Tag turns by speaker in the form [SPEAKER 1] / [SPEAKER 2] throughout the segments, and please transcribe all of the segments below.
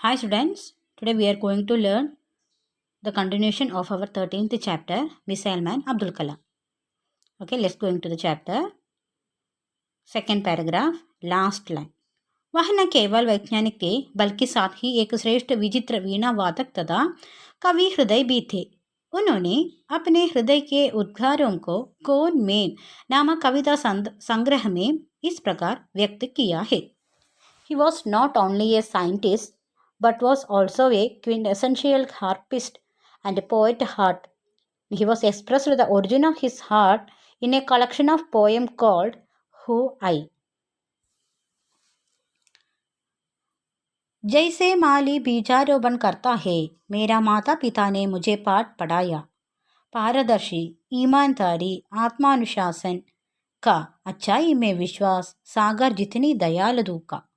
[SPEAKER 1] Hi students, today we are going to learn the continuation of our 13th chapter, Missile Man Abdul Kalam. Okay, let's go into the chapter. Second paragraph, last line. वह न केवल वैज्ञानिक थे बल्कि साथ ही एक श्रेष्ठ विचित्र वीणा वादक तथा कवि हृदय भी थे। उन्होंने अपने हृदय के उद्गारों को कौन मेन नामक कविता संग्रह में इस प्रकार व्यक्त किया है। He was not only a scientist but was also a quintessential harpist and a poet heart. He was expressed the origin of his heart in a collection of poems called Who I. जैसे माली बीजारोपण करता है, मेरा माता पिता ने मुझे पाठ पढ़ाया। पारदर्शी, ईमानदारी, आत्मानुशासन का, अच्छाई में विश्वास, सागर जितनी दयालु का।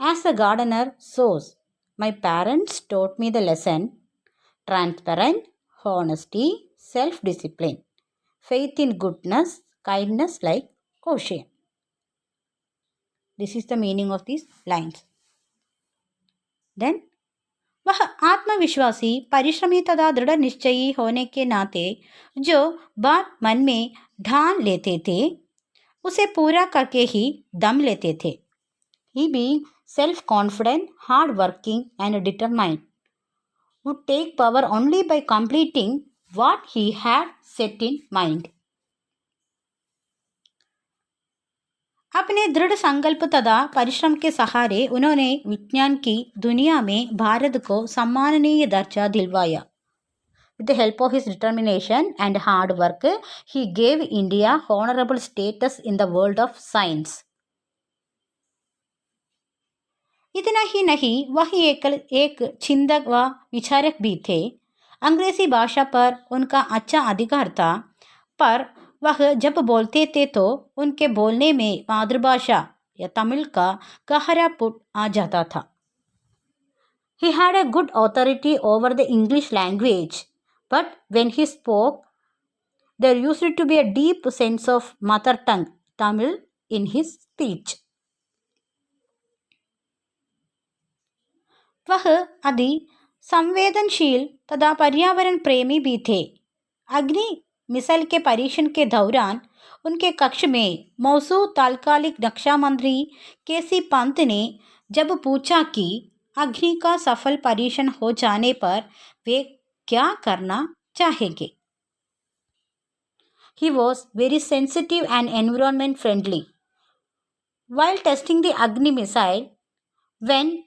[SPEAKER 1] As a gardener sows, my parents taught me the lesson: transparent, honesty, self-discipline, faith in goodness, kindness like ocean. This is the meaning of these lines. Then, वह आत्मविश्वासी, परिश्रमी तथा दृढ़ निश्चयी होने के नाते जो बात मन में ठान लेते थे उसे पूरा करके ही दम लेते थे। He being self-confident, hard-working and determined would take power only by completing what he had set in mind. अपने दृढ़ संकल्प तथा परिश्रम के सहारे उन्होंने विज्ञान की दुनिया में भारत को सम्माननीय दर्जा दिलवाया। With the help of his determination and hard work, he gave India honorable status in the world of science. इतना ही नहीं, वह एक चिंतक व विचारक भी थे। अंग्रेजी भाषा पर उनका अच्छा अधिकार था, पर वह जब बोलते थे तो उनके बोलने में मातृभाषा या तमिल का गहरा पुट आ जाता था। He had a good authority over the English language, but when he spoke, there used to be a deep sense of mother tongue, Tamil, in his speech. वह अति संवेदनशील तथा पर्यावरण प्रेमी भी थे। अग्नि मिसाइल के परीक्षण के दौरान उनके कक्ष में मौजूद तात्कालिक रक्षा मंत्री केसी पंत ने जब पूछा कि अग्नि का सफल परीक्षण हो जाने पर वे क्या करना चाहेंगे। He was very sensitive and environment friendly. While testing the Agni missile, when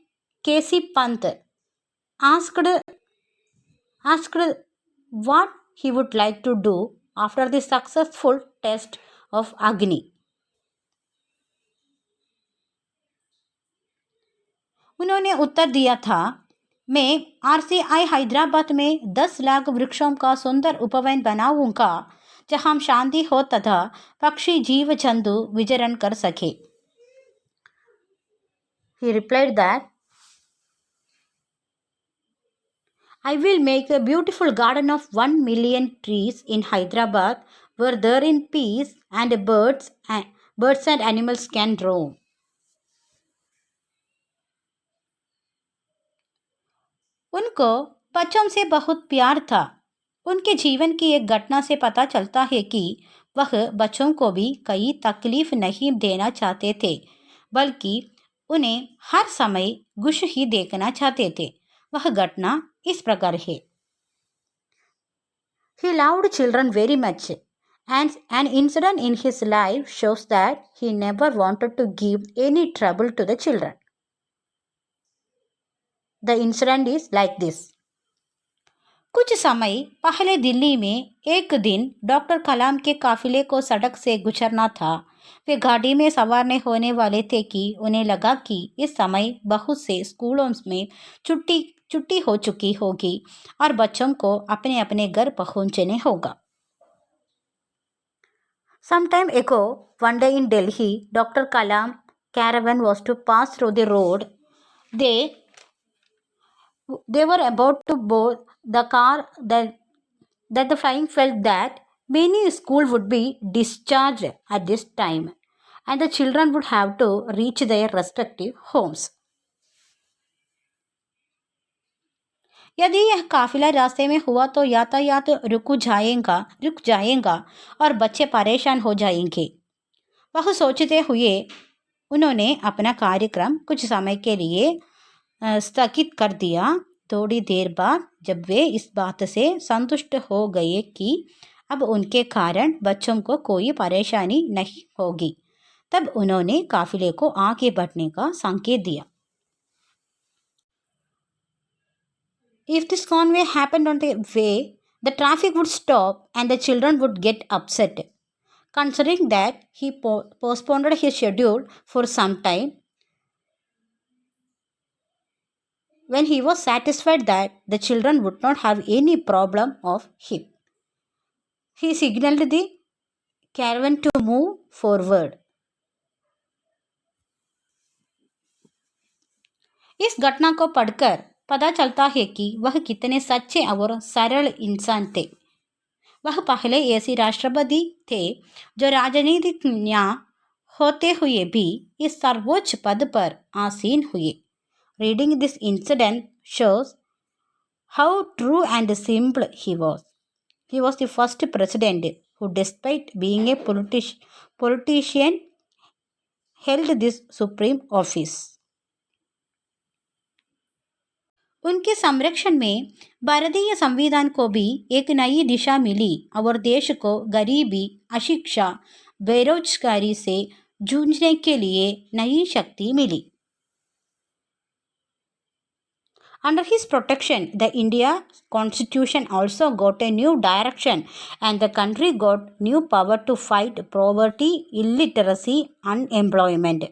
[SPEAKER 1] K.C. Pant asked what he would like to do after the successful test of Agni, उन्होंने उत्तर दिया था, मैं RCI हैदराबाद में 10 लाख वृक्षों का सुंदर उपवन बनाऊंगा जहां शांति हो तथा पक्षी जीव जंतु विचरण कर सके। He replied that I will make a beautiful garden of 1 million trees in Hyderabad where there in peace and birds and animals can roam. उनको बच्चों से बहुत प्यार था। उनके जीवन की एक घटना से पता चलता है कि वह बच्चों को भी कई तकलीफ नहीं देना चाहते थे, बल्कि उन्हें हर समय खुश ही देखना चाहते थे। वह घटना इस प्रकार है। He loved children very much, and an incident in his life shows that he never wanted to give any trouble to the children. The incident is like this. कुछ समय पहले दिल्ली में एक दिन डॉक्टर कलाम के काफिले को सड़क से गुजरना था। वे गाड़ी में सवार होने वाले थे कि उन्हें लगा कि इस समय बहुत से स्कूलों में छुट्टी हो चुकी होगी और बच्चों को अपने अपने घर पहुंचने होगा। Sometime ago, one day in Delhi, Dr. Kalam caravan was to pass through the road. They were about to board the car that the flying felt that many schools would be discharged at this time. and the children would have to reach their respective homes. यदि यह काफिला रास्ते में हुआ तो यातायात रुक जाएगा और बच्चे परेशान हो जाएंगे। वह सोचते हुए उन्होंने अपना कार्यक्रम कुछ समय के लिए स्थगित कर दिया। थोड़ी देर बाद जब वे इस बात से संतुष्ट हो गए कि अब उनके कारण बच्चों को कोई परेशानी नहीं होगी, तब उन्होंने काफिले को आगे बढ़ने का संकेत दिया। If this convoy happened on the way, the traffic would stop and the children would get upset. Considering that he postponed his schedule for some time, when he was satisfied that the children would not have any problem of him, he signaled the caravan to move forward. इस घटना को पढ़कर पता चलता है कि वह कितने सच्चे और सरल इंसान थे। वह पहले ऐसे राष्ट्रपति थे जो राजनीतिज्ञ होते हुए भी इस सर्वोच्च पद पर आसीन हुए। Reading this incident shows how true and simple he was. He was the first president who, despite being a politician, held this supreme office. उनके संरक्षण में भारतीय संविधान को भी एक नई दिशा मिली और देश को गरीबी, अशिक्षा, बेरोजगारी से जूझने के लिए नई शक्ति मिली। Under his protection, the India Constitution also got a new direction and the country got new power to fight poverty, illiteracy, unemployment.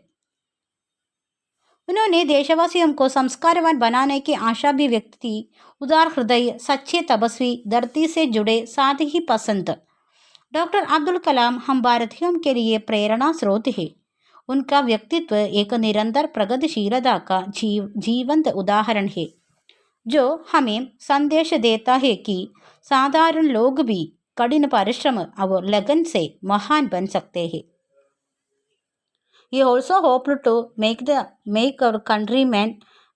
[SPEAKER 1] उन्होंने देशवासियों को संस्कारवान बनाने की आशा भी व्यक्त की। उदार हृदय, सच्चे तपस्वी, धरती से जुड़े, साथ ही पसंद। डॉक्टर अब्दुल कलाम हम भारतीयों के लिए प्रेरणा स्रोत है। उनका व्यक्तित्व एक निरंतर प्रगतिशीलता का जीवंत उदाहरण है, जो हमें संदेश देता है कि साधारण लोग भी कठिन परिश्रम और लगन से महान बन सकते हैं। He also hoped to make our countrymen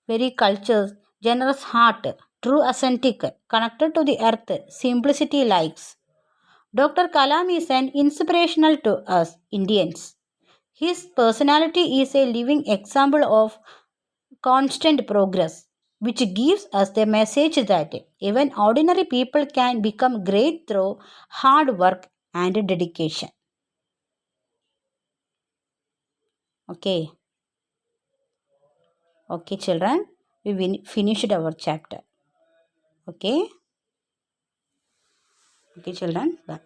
[SPEAKER 1] very cultures, generous heart, true authentic, connected to the earth, simplicity likes. Dr. Kalam is an inspirational to us Indians. His personality is a living example of constant progress, which gives us the message that even ordinary people can become great through hard work and dedication. Okay, children, we finished our chapter. Okay, children, bye.